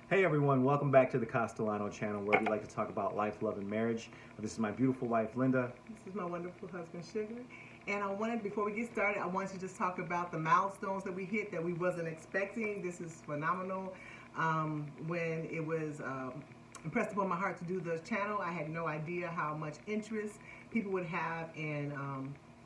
Hey everyone, welcome back to the Castellano channel where we like to talk about life, love, and marriage. This is my beautiful wife, Linda. This is my wonderful husband, Sugar. And before we get started, I wanted to just talk about the milestones that we hit that we wasn't expecting. This is phenomenal. When it was impressed upon my heart to do this channel, I had no idea how much interest people would have in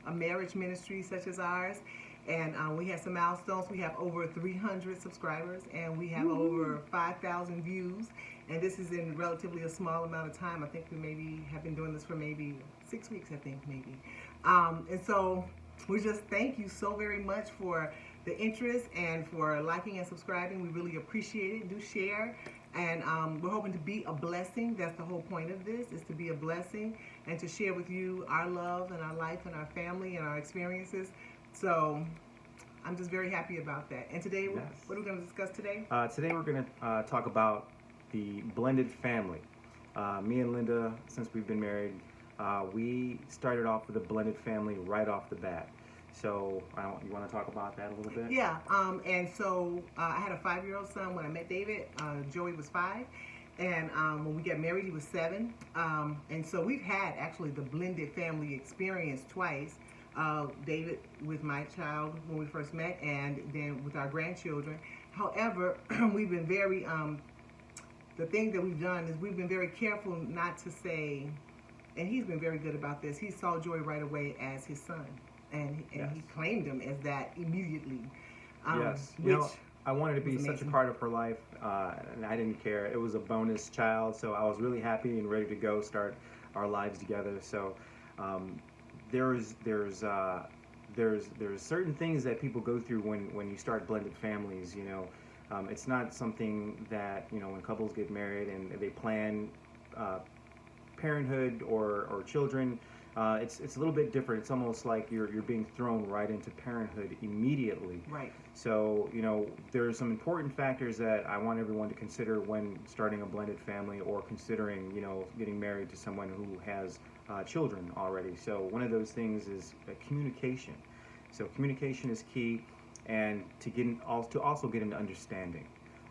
a marriage ministry such as ours. And we had some milestones. We have over 300 subscribers, and we have over 5,000 views. And this is in relatively a small amount of time. I think we maybe have been doing this for maybe 6 weeks, I think, maybe. And so we just thank you so very much for the interest and for liking and subscribing. We really appreciate it. Do share. And we're hoping to be a blessing. That's the whole point of this, is to be a blessing and to share with you our love and our life and our family and our experiences. So I'm just very happy about that. And today, Yes. what are we going to discuss today? Today we're going to talk about the blended family. Me and Linda, since we've been married, we started off with a blended family right off the bat. So you want to talk about that a little bit? Yeah, and so I had a 5-year-old son when I met David. Joey was 5. And when we got married, he was 7. And so we've had actually the blended family experience twice. David with my child when we first met, and then with our grandchildren. However, we've been very, the thing that we've done is we've been very careful not to say, and he's been very good about this, he saw Joy right away as his son, and Yes. he claimed him as that immediately. Yes. Which I wanted to be was such a amazing. part of her life, and I didn't care. It was a bonus child, so I was really happy and ready to go start our lives together. So there's certain things that people go through when you start blended families. It's not something that when couples get married and they plan parenthood or children. It's a little bit different. It's almost like you're being thrown right into parenthood immediately. Right. So, there are some important factors that I want everyone to consider when starting a blended family or considering, getting married to someone who has children already. So one of those things is communication. So communication is key, and to also get into understanding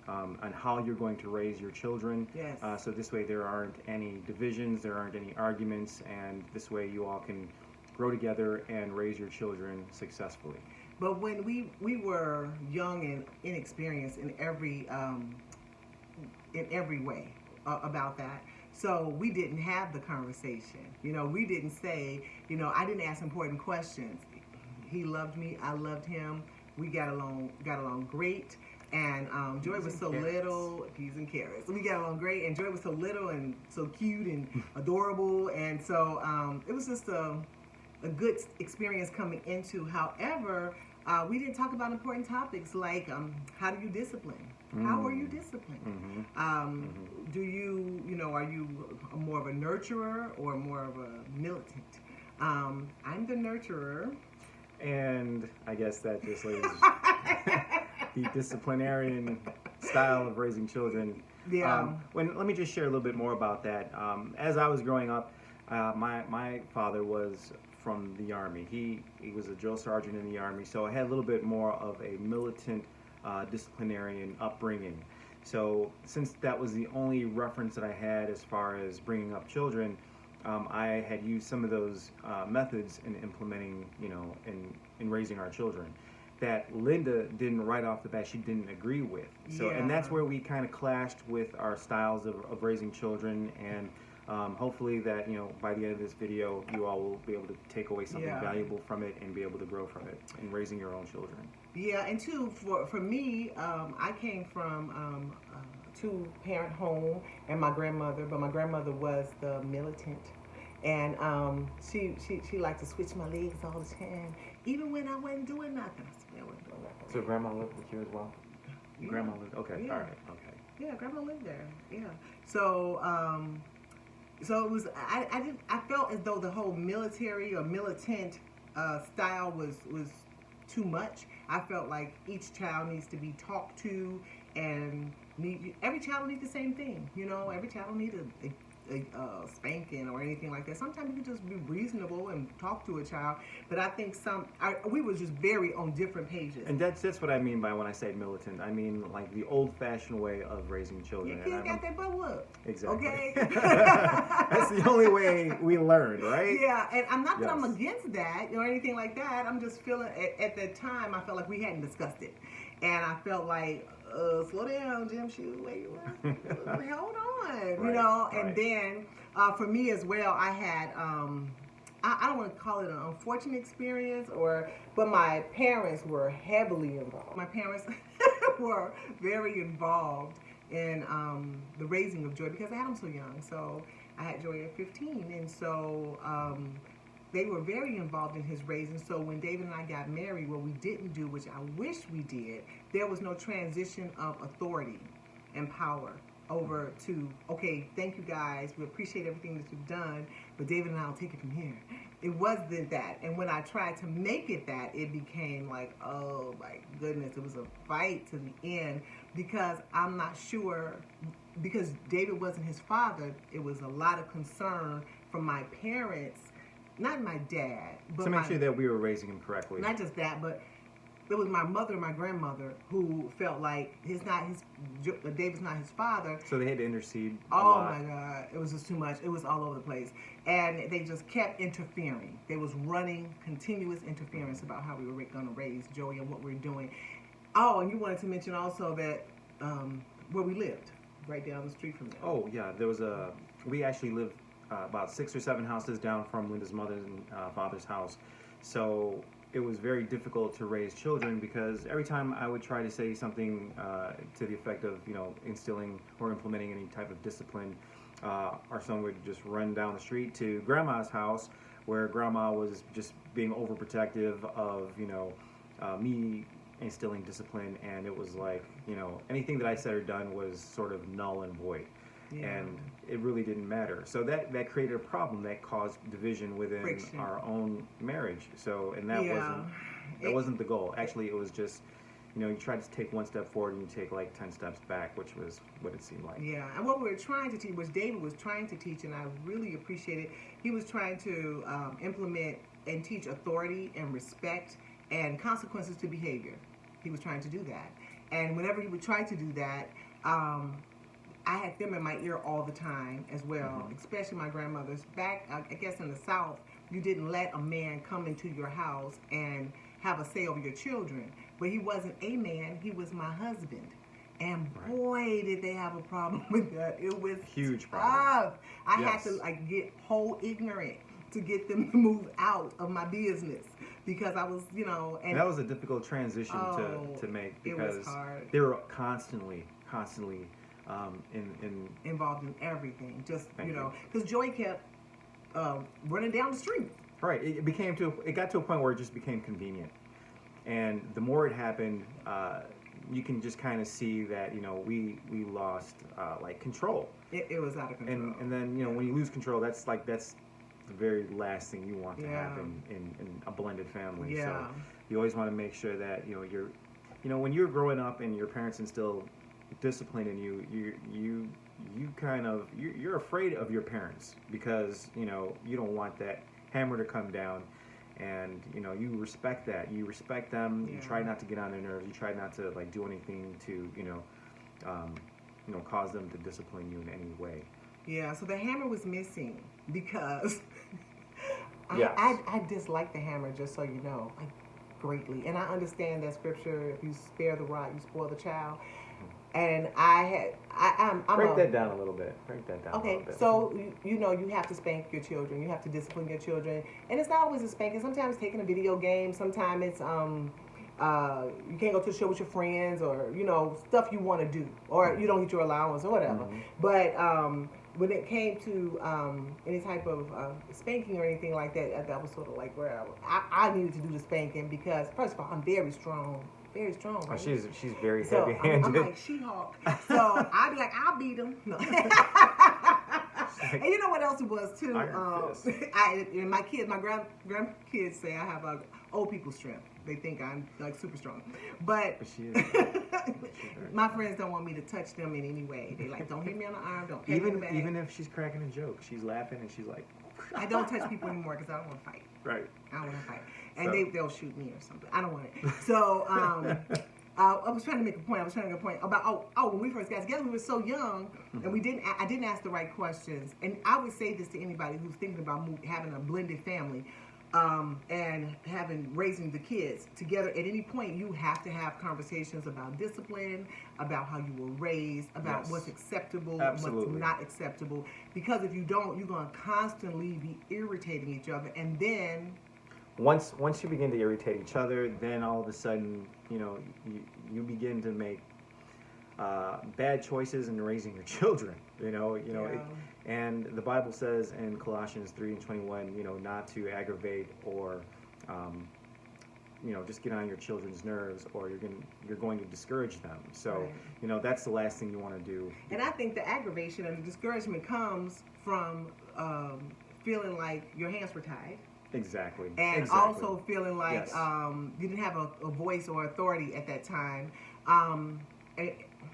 on how you're going to raise your children. Yes. So this way there aren't any divisions, there aren't any arguments, and this way you all can grow together and raise your children successfully. But when we were young and inexperienced in every way about that, so we didn't have the conversation. We didn't say, I didn't ask important questions. He loved me, I loved him. We got along great. And Joy was so little, peas and carrots. We got along great, and Joy was so little and so cute and adorable, and so it was just a good experience coming into. However, we didn't talk about important topics like how do you discipline? How are you disciplined? Do you, are you more of a nurturer or more of a militant? I'm the nurturer. And I guess that just leaves the disciplinarian style of raising children. Yeah. Let me just share a little bit more about that. As I was growing up, my father was from the Army. He was a drill sergeant in the Army, so I had a little bit more of a militant disciplinarian upbringing. So since that was the only reference that I had as far as bringing up children, I had used some of those methods in implementing, in raising our children, that Linda didn't right off the bat, she didn't agree with. So, and that's where we kind of clashed with our styles of raising children, and hopefully that, by the end of this video, you all will be able to take away something valuable from it and be able to grow from it in raising your own children. Yeah, and two, for me, I came from a 2-parent home and my grandmother, but my grandmother was the militant. And she liked to switch my legs all the time, even when I wasn't doing nothing. I said, I wasn't doing nothing. So grandma lived with you as well? Yeah. Grandma lived, okay, Yeah. all right, okay. Yeah, grandma lived there. Yeah. So so it was. I felt as though the whole military or militant style was too much. I felt like each child needs to be talked to, and every child needs the same thing. Every child needs spanking or anything like that. Sometimes you can just be reasonable and talk to a child. But I think we were just very on different pages. And that's what I mean by when I say militant. I mean like the old-fashioned way of raising children. Your kids got their butt whooped. Exactly. Okay. That's the only way we learn, right? Yeah, and I'm not that I'm Yes. against that or anything like that. I'm just feeling at that time I felt like we hadn't discussed it, and I felt like slow down, Jim Shoe. Wait, what? Hold on, you Right, know. And right. then for me as well, I had I don't want to call it an unfortunate experience, but my parents were heavily involved. My parents were very involved in the raising of Joy because I had them so young. So I had Joy at 15, and so they were very involved in his raising. So when David and I got married, what we didn't do, which I wish we did, there was no transition of authority and power over to, okay, thank you guys, we appreciate everything that you've done, but David and I will take it from here. It wasn't that. And when I tried to make it that, it became like, oh my goodness, it was a fight to the end because I'm not sure, because David wasn't his father, it was a lot of concern from my parents, not my dad, but To make sure that we were raising him correctly. not just that, but it was my mother and my grandmother who felt like David's not his father. So they had to intercede a Oh lot. my God, it was just too much. It was all over the place, and they just kept interfering. They was running continuous interference about how we were going to raise Joey and what we were doing. Oh, and you wanted to mention also that where we lived, right down the street from there. Oh yeah, we actually lived about 6 or 7 houses down from Linda's mother's and father's house. So it was very difficult to raise children because every time I would try to say something to the effect of, instilling or implementing any type of discipline, our son would just run down the street to grandma's house where grandma was just being overprotective of, me instilling discipline, and it was like, anything that I said or done was sort of null and void. Yeah. And it really didn't matter. So that created a problem that caused division within Friction. our own marriage. So, and that Yeah. wasn't the goal. Actually, it was just, you try to take one step forward and you take like 10 steps back, which was what it seemed like. Yeah, and what we were trying to teach, which David was trying to teach, and I really appreciate it, he was trying to implement and teach authority and respect and consequences to behavior. He was trying to do that. And whenever he would try to do that, I had them in my ear all the time as well, especially my grandmother's. Back, I guess in the South, you didn't let a man come into your house and have a say over your children. But he wasn't a man, he was my husband. And boy, did they have a problem with that. It was Huge tough. problem. I Yes. had to get whole ignorant to get them to move out of my business because I was, and that was a difficult transition Oh, to make it was because hard. they were constantly in involved in everything. Just, Thank you. because Joy kept running down the street. right. It got to a point where it just became convenient, and the more it happened, you can just kind of see that we lost like control, It was out of control. and then when you lose control, that's the very last thing you want to Yeah. have in a blended family. Yeah. So you always want to make sure that you're when you're growing up and your parents instill discipline in you're afraid of your parents because you don't want that hammer to come down, and you respect that. You respect them. You Yeah. try not to get on their nerves. You try not to like do anything to cause them to discipline you in any way. Yeah, so the hammer was missing because Yes. I dislike the hammer, just so you know, like, greatly. And I understand that scripture, if you spare the rod, you spoil the child. And I'm Break that down a little bit. Break that down a Okay, little bit. so you have to spank your children. You have to discipline your children, and it's not always a spanking. Sometimes taking a video game. Sometimes it's you can't go to the show with your friends, or stuff you want to do, or you don't get your allowance or whatever. But when it came to any type of spanking or anything like that, that was sort of like where I needed to do the spanking because first of all, I'm very strong. Very strong. Oh, Right? she's very So heavy-handed. I'm like She-Hulk. So I'd be like, I'll beat him. No. And you know what else it was too? Iron Fist. And my grandkids say I have old people strength. they think I'm like super strong. But But she is. She's very my strong. friends don't want me to touch them in any way. They like, don't hit me on the arm, don't pet me in the back. Even if she's cracking a joke, she's laughing and she's like, I don't touch people anymore because I don't want to fight. right. I don't want to fight. And So- they'll shoot me or something. I don't want it. So I was trying to make a point. About when we first got together, we were so young, and I didn't ask the right questions. And I would say this to anybody who's thinking about having a blended family, and raising the kids together. At any point, you have to have conversations about discipline, about how you were raised, about Yes. what's acceptable, Absolutely. what's not acceptable. Because if you don't, you're going to constantly be irritating each other, and then Once you begin to irritate each other, then all of a sudden, you begin to make bad choices in raising your children. Yeah. And the Bible says in Colossians 3:21, not to aggravate or, just get on your children's nerves, or you're going to discourage them. So, Right. that's the last thing you want to do. And I think the aggravation and the discouragement comes from feeling like your hands were tied, Exactly. and Exactly. also feeling like Yes. you didn't have a voice or authority at that time.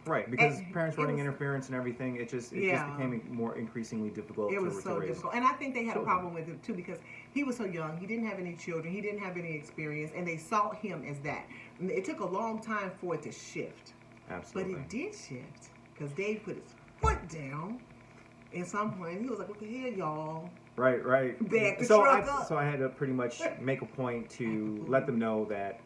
Right, because and parents it running was- interference and everything, it just Yeah. became more increasingly difficult It to, was to so raise. difficult, and I think they had a children. problem with it too because he was so young. He didn't have any children. He didn't have any experience, and they saw him as that. And it took a long time for it to shift, but Absolutely. it did shift because Dave put his foot down. At some point, he was like, "What the hell, y'all?" Right. Back the so truck I up. so I had to pretty much make a point to let them know that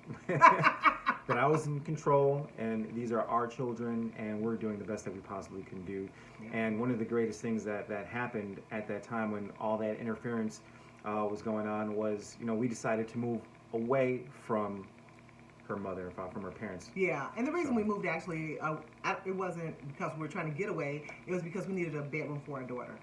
that I was in control, and these are our children, and we're doing the best that we possibly can do. And one of the greatest things that happened at that time when all that interference was going on was, we decided to move away from her mother, from her parents. Yeah, and the reason So- we moved actually, it wasn't because we were trying to get away. It was because we needed a bedroom for our daughter.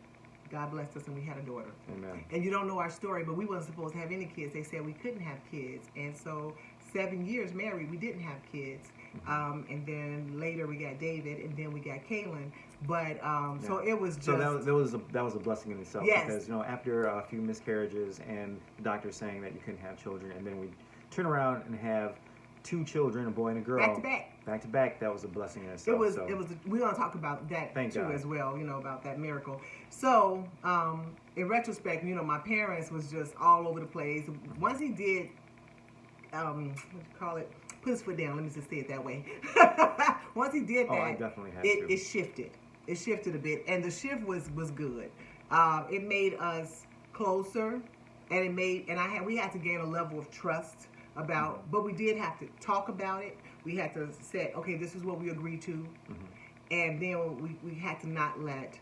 God blessed us, and we had a daughter. Amen. And you don't know our story, but we wasn't supposed to have any kids. They said we couldn't have kids, and so 7 years married, we didn't have kids. And then later we got David, and then we got Kaylin. But so it was just So that was a blessing in itself, Yes. because after a few miscarriages and the doctor saying that you couldn't have children, and then we turn around and have 2 children, a boy and a girl, back to back. that was a blessing in itself. It was. So, We're gonna talk about that Thank too God. as well. About that miracle. So, in retrospect, my parents was just all over the place. Once he did, what do you call it? Put his foot down. Let me just say it that way. Once he did that, I definitely had it to. shifted. It shifted a bit, and the shift was good. It made us closer, and we had to gain a level of trust about. But we did have to talk about it. We had to say, okay, this is what we agreed to, and then we had to not let.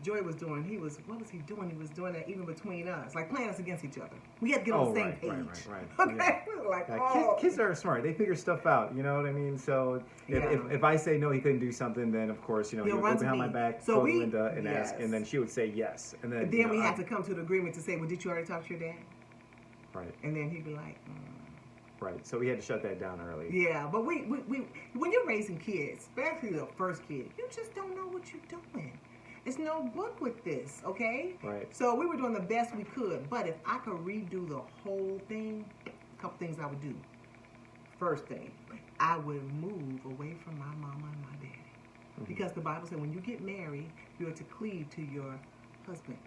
Joy was doing. What was he doing? He was doing that even between us, like playing us against each other. We had to get on the same page. Right. Okay, Yeah. we were like, Yeah, oh. kids are smart. They figure stuff out. You know what I mean? So if I say no, he couldn't do something, then of course he He'll would run go to behind me. my back, So call we- Linda and ask, yes. and then she would say yes, and then Then we had to come to an agreement to say, well, did you already talk to your dad? right. And then he'd be like, Right. So we had to shut that down early. yeah. But we when you're raising kids, especially the first kid, you just don't know what you're doing. There's no book with this, okay? Right. So we were doing the best we could. But if I could redo the whole thing, a couple things I would do. First thing, I would move away from my mama and my daddy. Because the Bible said when you get married, you are to cleave to your husband.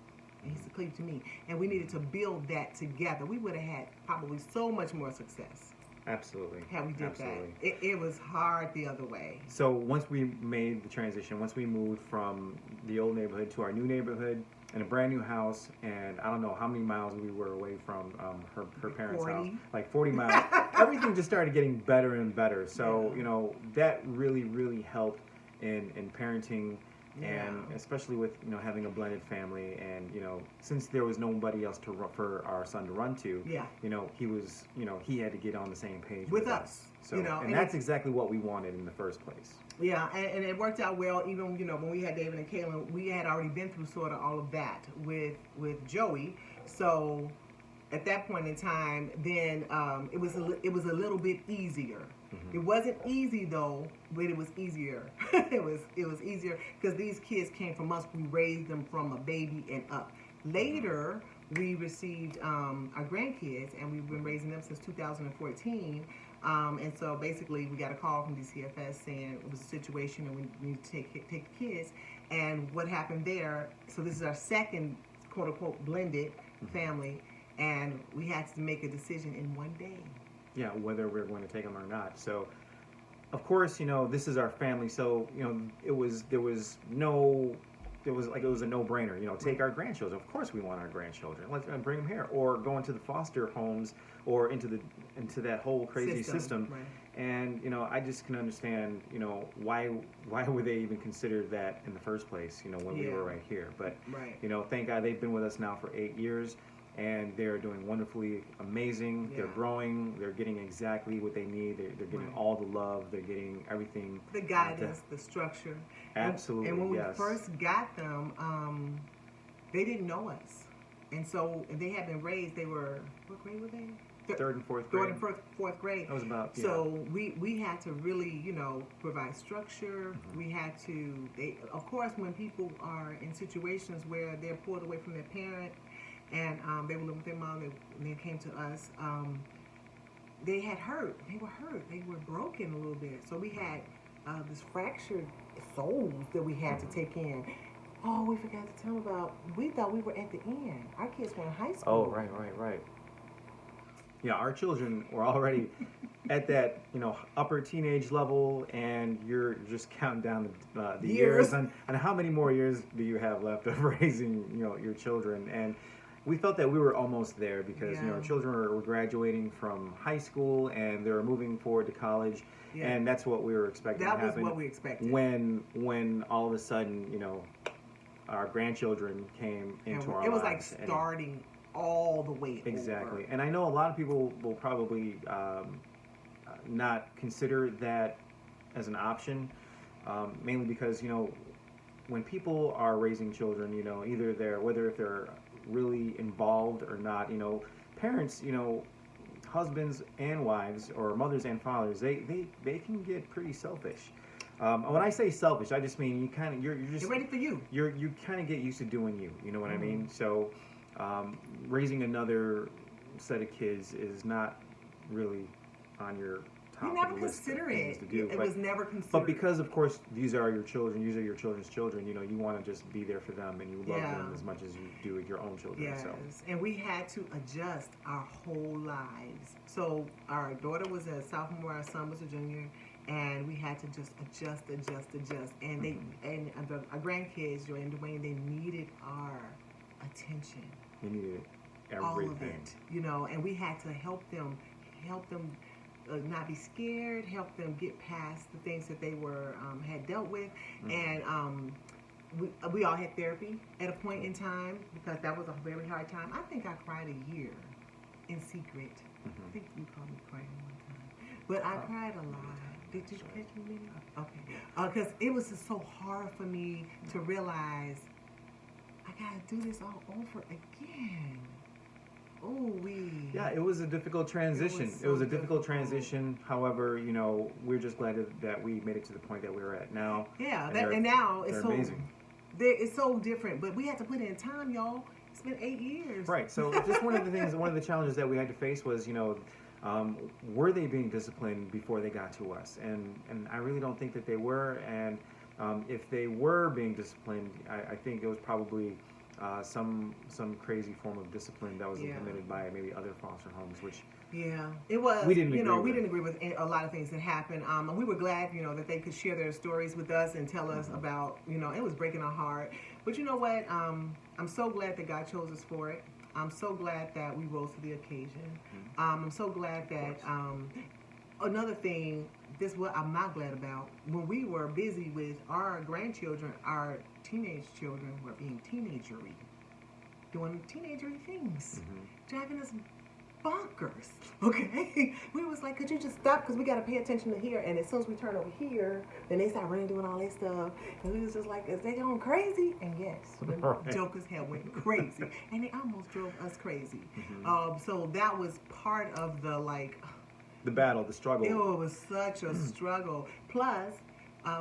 And he's to cleave to me. And we needed to build that together. We would have had probably so much more success Absolutely. had we did Absolutely. that. It was hard the other way. So once we made the transition, once we moved from the old neighborhood to our new neighborhood in a brand new house, and I don't know how many miles we were away from her parents' 40. house, like 40 miles. Everything just started getting better and better. So Yeah. that really helped in parenting. Yeah. And especially with having a blended family, and since there was nobody else for our son to run to, Yeah. he had to get on the same page With us, So and and that's exactly what we wanted in the first place. Yeah, and it worked out well. Even when we had David and Kaylin, we had already been through sort of all of that with Joey. So at that point in time, then it was a little bit easier. It wasn't easy though, but it was easier. it was easier because these kids came from us. We raised them from a baby and up. Later, we received our grandkids, and we've been raising them since 2014. And so basically, we got a call from DCFS saying it was a situation and we need to take the kids. And what happened there? So this is our second quote unquote blended family, and we had to make a decision in one day. Yeah, whether we're going to take them or not. So, of course, this is our family. So, it was a no-brainer. Take our grandchildren. Of course, we want our grandchildren. Let's bring them here, or go into the foster homes, or into that whole crazy system. Right. And I just can understand, why would they even consider that in the first place? When we were right here. But Right. thank God they've been with us now for 8 years. And they're doing wonderfully amazing. Yeah. They're growing. They're getting exactly what they need. They're getting Right. all the love. They're getting everything. The guidance, the structure. Absolutely, And when yes. we first got them, they didn't know us. And so they had been raised, what grade were they? Third and fourth Third grade. and fourth grade. That was about, So we had to really, provide structure. Mm-hmm. We had to, of course, when people are in situations where they're pulled away from their parent, and they were living with their mom, and they came to us. They had hurt. They were hurt. They were broken a little bit. So we had this fractured souls that we had to take in. Oh, we forgot to tell them about. We thought we were at the end. Our kids were in high school. Oh, right. Yeah, our children were already at that, upper teenage level, and you're just counting down the years and how many more years do you have left of raising, your children. And we felt that we were almost there because, our children were graduating from high school and they were moving forward to college. Yeah. And that's what we were expecting to happen. That was what we expected. When all of a sudden, our grandchildren came into our lives. It was like starting all the way Exactly. over. And I know a lot of people will probably not consider that as an option, mainly because, when people are raising children, either whether if they're really involved or not, parents, husbands and wives, or mothers and fathers, they can get pretty selfish. When I say selfish, I just mean you're just They're ready for you. You kind of get used to doing you. You know what I mean? So raising another set of kids is not really on your top We never of the list of consider things it. to do. It was never considered. But because, of course, these are your children, these are your children's children, you want to just be there for them, and you love them as much as you do with your own children. Yes, So. and we had to adjust our whole lives. So our daughter was a sophomore, our son was a junior, and we had to just adjust. And they and our grandkids, Joy and Dwayne, they needed our attention. They needed everything. All of it, and we had to help them not be scared, help them get past the things that they had dealt with, and we all had therapy at a point in time because that was a very hard time. I think I cried a year in secret. I think you called me crying one time, but I cried a lot. Did you catch me, Minnie? Okay, because it was just so hard for me to realize I gotta do this all over again. Yeah, it was a difficult transition. It was a difficult transition. However, we're just glad that we made it to the point that we're at now. Yeah, and now it's so amazing. It's so different. But we had to put in time, y'all. It's been 8 years. Right. So just one of the challenges that we had to face was, were they being disciplined before they got to us? And I really don't think that they were. And if they were being disciplined, I think it was probably some crazy form of discipline that was implemented by maybe other foster homes, which it was. We didn't agree with a lot of things that happened. And we were glad, that they could share their stories with us and tell us about, it was breaking our heart. But you know what? I'm so glad that God chose us for it. I'm so glad that we rose to the occasion. I'm so glad that another thing, this is what I'm not glad about. When we were busy with our grandchildren, our teenage children were being teenagery, doing teenagery things, driving us bonkers. Okay, we was like, could you just stop? Because we got to pay attention to here. And as soon as we turn over here, then they start running, doing all that stuff. And we was just like, is they going crazy? And yes, the jokers had went crazy, and they almost drove us crazy. So that was part of the battle, the struggle. It was such a struggle. Plus,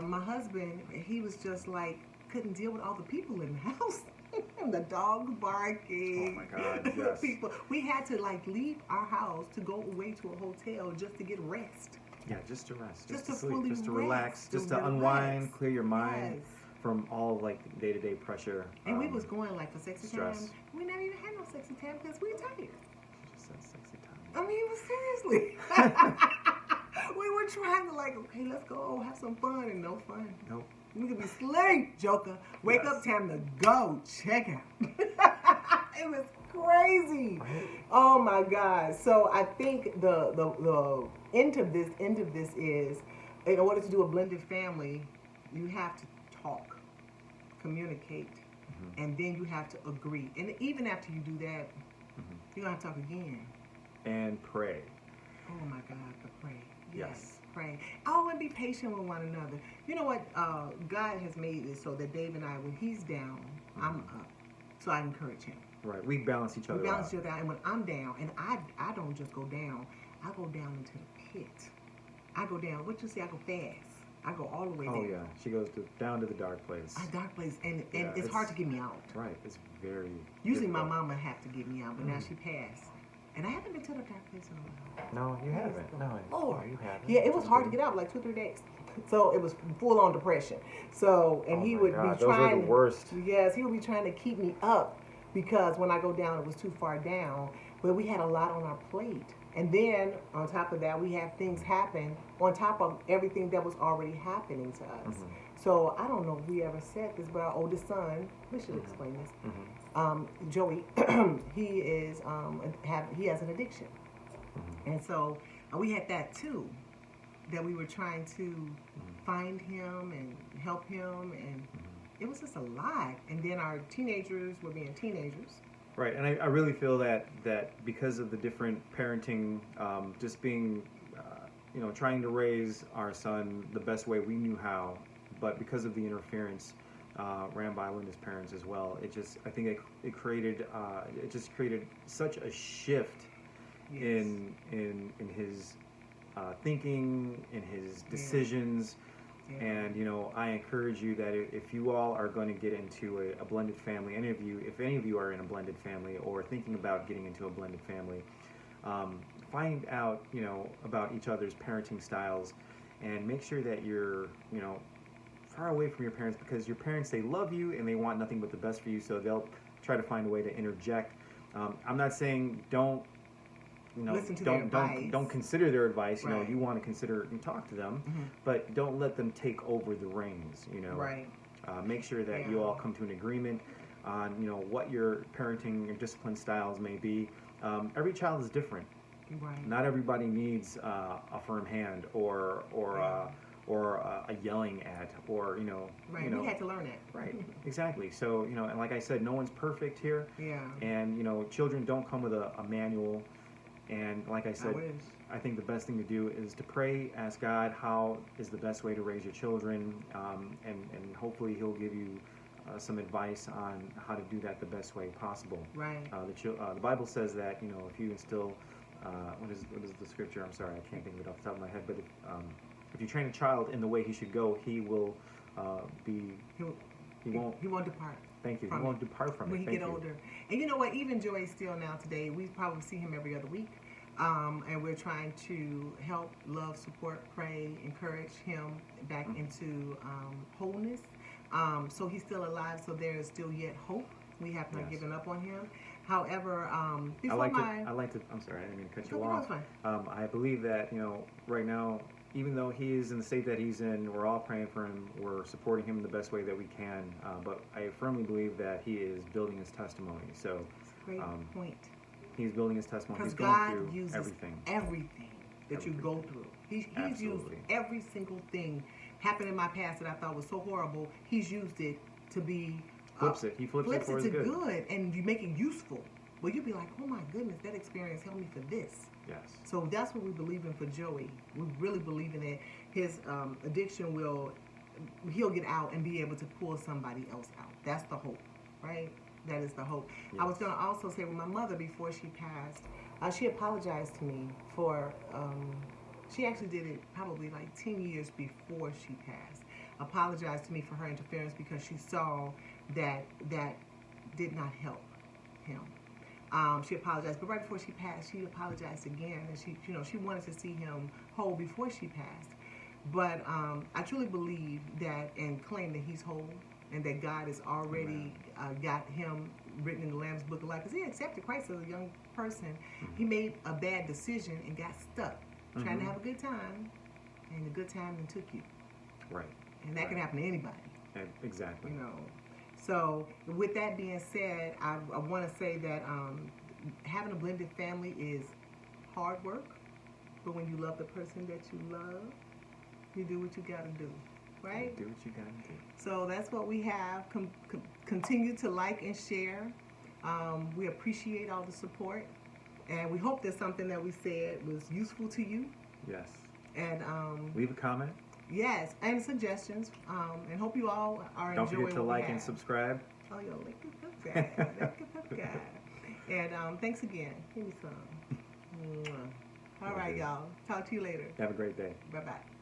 my husband, he was just like, couldn't deal with all the people in the house. The dog barking. Oh my God, yes. People, we had to like leave our house to go away to a hotel just to get rest. Yeah, just to rest, Just to to sleep, fully just to rest, relax, to just to relax. unwind, clear your mind Yes. from all like day-to-day pressure. And we was going like for sexy stress. time. We never even had no sexy time because we were tired. She just said sexy time. I mean, seriously. We were trying to like, okay, let's go have some fun and no fun. Nope. We could be asleep, Joker. Wake Yes. up, time to go. Check out. It was crazy. Right. Oh my God. So I think the end of this is, in order to do a blended family, you have to talk, communicate, and then you have to agree. And even after you do that, you're gonna have to talk again. And pray. Oh my God, to pray. Yes. Pray. Oh, and be patient with one another. You know what? God has made it so that Dave and I, when he's down, I'm up. So I encourage him. Right. We balance each other We balance out. each other out. And when I'm down, and I don't just go down, I go down into the pit. I go down. What you say? I go fast. I go all the way down. Oh yeah. She goes down to the dark place. A dark place, and Yeah, it's hard to get me out. Right. It's very. Usually my difficult. mama have to get me out, but now she passed. And I haven't been to the dark place in a while. No, you haven't. No, Lord. you haven't. Yeah, it was hard to get out, like 2 or 3 days. So it was full on depression. So, and Oh he my would God, be those are trying. the worst. Yes, he would be trying to keep me up because when I go down, it was too far down. But we had a lot on our plate. And then on top of that, we had things happen on top of everything that was already happening to us. So I don't know if we ever said this, but our oldest son, we should explain this. Joey, he is he has an addiction, and so we had that too. That we were trying to find him and help him, and it was just a lot. And then our teenagers were being teenagers. Right, and I really feel that because of the different parenting, just being, trying to raise our son the best way we knew how, but because of the interference ran by Linda's parents as well, I think it created such a shift Yes. in his thinking, in his decisions. Yeah. And I encourage you that if you all are going to get into a blended family, if any of you are in a blended family or thinking about getting into a blended family, find out about each other's parenting styles, and make sure that you're far away from your parents, because your parents, they love you and they want nothing but the best for you, so they'll try to find a way to interject. I'm not saying don't Listen to their advice. don't consider their advice. Right. You want to consider and talk to them, but don't let them take over the reins. Right. Make sure that you Yeah. all come to an agreement on what your parenting or discipline styles may be. Every child is different. Right. Not everybody needs a firm hand or a yelling at, or Right. We had to learn that. Right, exactly. So and like I said, no one's perfect here. Yeah. And children don't come with a manual. And like I said, wish. I think the best thing to do is to pray, ask God how is the best way to raise your children, and hopefully He'll give you some advice on how to do that the best way possible. Right. The Bible says that if you instill, what is the scripture? I'm sorry, I can't think of it off the top of my head. But if you train a child in the way he should go, he will he won't depart. Thank you. He from won't it depart from when it. he Thank get you. older. And you know what? Even Joey still now today, we probably see him every other week. And we're trying to help, love, support, pray, encourage him back into wholeness. So he's still alive, so there is still yet hope. We have not Yes. given up on him. However, I before like my... to. I'm sorry, I didn't mean to cut No, you no, off. it's fine. I believe that right now, even though he is in the state that he's in, we're all praying for him. We're supporting him in the best way that we can. But I firmly believe that he is building his testimony. So Great point. he's building his testimony. Because He's going God through uses everything. that you go through. He's used Absolutely. every single thing happened in my past that I thought was so horrible. He's used it to be... Flips it. He flips it for his to good. good, and you make it useful. Well, you'll be like, oh my goodness, that experience helped me for this. Yes. So that's what we believe in for Joey. We really believe in it. His addiction he'll get out and be able to pull somebody else out. That's the hope, right? That is the hope. Yes. I was going to also say, with my mother, before she passed, she apologized to me for, she actually did it probably like 10 years before she passed. Apologized to me for her interference because she saw that did not help him. She apologized, but right before she passed, she apologized again, and she wanted to see him whole before she passed. But I truly believe that and claim that he's whole, and that God has already got him written in the Lamb's Book of Life, because he accepted Christ as a young person. Mm-hmm. He made a bad decision and got stuck trying to have a good time, and the good time then took you. Right. And that can happen to anybody. Exactly. You know. So with that being said, I want to say that having a blended family is hard work, but when you love the person that you love, you do what you got to do, right? You do what you got to do. So that's what we have. Continue to like and share. We appreciate all the support, and we hope that something that we said was useful to you. Yes. And leave a comment. yes, and suggestions. And hope you all are Don't enjoying forget to what we like and have. subscribe. Oh, yo, look at that guy. Look at that guy. And thanks again. Give me some. Mwah. All right, y'all. Talk to you later. Have a great day. Bye-bye.